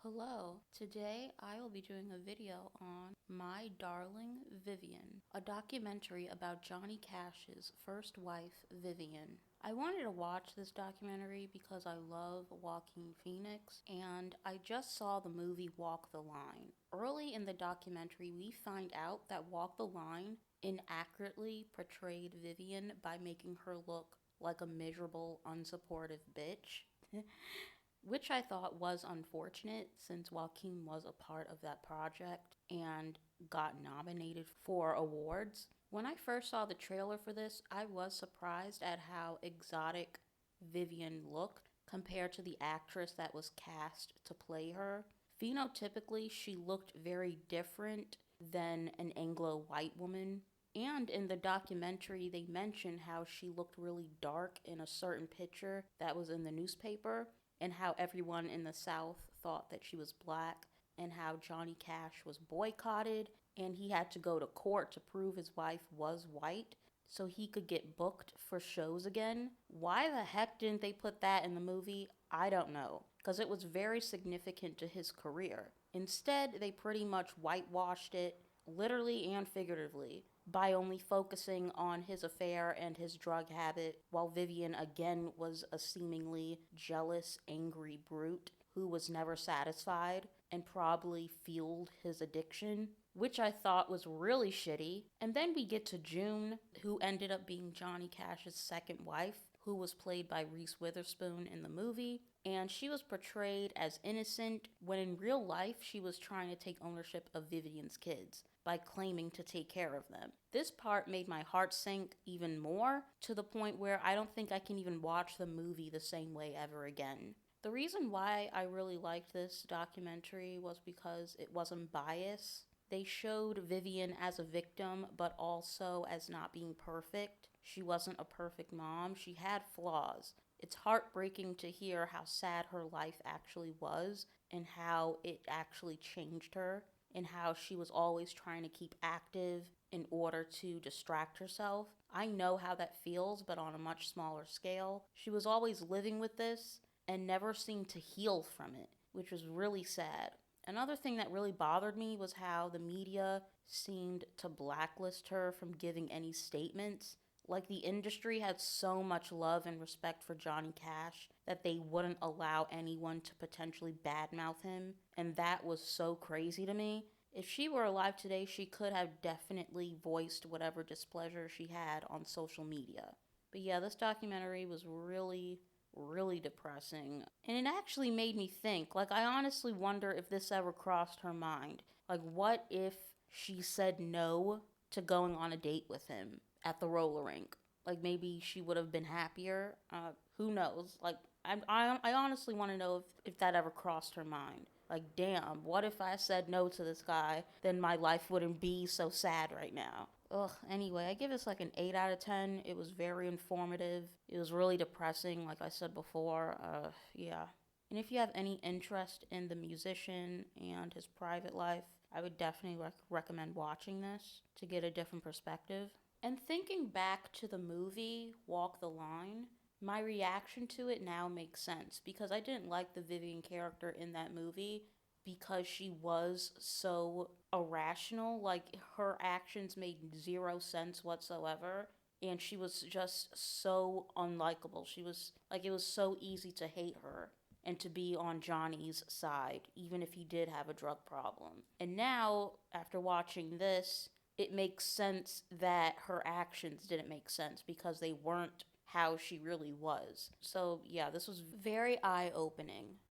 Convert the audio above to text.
Hello, today I will be doing a video on My Darling Vivian, a documentary about Johnny Cash's first wife, Vivian. I wanted to watch this documentary because I love Joaquin Phoenix, and I just saw the movie Walk the Line. Early in the documentary, we find out that Walk the Line inaccurately portrayed Vivian by making her look like a miserable, unsupportive bitch. Which I thought was unfortunate since Joaquin was a part of that project and got nominated for awards. When I first saw the trailer for this, I was surprised at how exotic Vivian looked compared to the actress that was cast to play her. Phenotypically, she looked very different than an Anglo white woman. And in the documentary, they mention how she looked really dark in a certain picture that was in the newspaper, and how everyone in the South thought that she was black, and how Johnny Cash was boycotted, and he had to go to court to prove his wife was white so he could get booked for shows again. Why the heck didn't they put that in the movie? I don't know, because it was very significant to his career. Instead, they pretty much whitewashed it, literally and figuratively, by only focusing on his affair and his drug habit, while Vivian again was a seemingly jealous, angry brute who was never satisfied and probably fueled his addiction, which I thought was really shitty. And then we get to June, who ended up being Johnny Cash's second wife, who was played by Reese Witherspoon in the movie. And she was portrayed as innocent when in real life she was trying to take ownership of Vivian's kids by claiming to take care of them. This part made my heart sink even more, to the point where I don't think I can even watch the movie the same way ever again. The reason why I really liked this documentary was because it wasn't biased. They showed Vivian as a victim, but also as not being perfect. She wasn't a perfect mom. She had flaws. It's heartbreaking to hear how sad her life actually was and how it actually changed her, and how she was always trying to keep active in order to distract herself. I know how that feels, but on a much smaller scale. She was always living with this and never seemed to heal from it, which was really sad. Another thing that really bothered me was how the media seemed to blacklist her from giving any statements. Like, the industry had so much love and respect for Johnny Cash that they wouldn't allow anyone to potentially badmouth him, and that was so crazy to me. If she were alive today, she could have definitely voiced whatever displeasure she had on social media. But yeah, this documentary was really depressing. And it actually made me think. Like, I honestly wonder if this ever crossed her mind. Like, what if she said no to going on a date with him at the roller rink? Like, maybe she would have been happier. Who knows? Like, I honestly want to know if that ever crossed her mind. Like, damn, what if I said no to this guy? Then my life wouldn't be so sad right now. Ugh, anyway, I give this like an 8 out of 10. It was very informative. It was really depressing, like I said before. Yeah. And if you have any interest in the musician and his private life, I would definitely recommend watching this to get a different perspective. And thinking back to the movie Walk the Line, my reaction to it now makes sense because I didn't like the Vivian character in that movie because she was so irrational. Like, her actions made zero sense whatsoever. And she was just so unlikable. She was like, it was so easy to hate her and to be on Johnny's side, even if he did have a drug problem. And now, after watching this, it makes sense that her actions didn't make sense because they weren't how she really was. So, yeah, this was very eye opening.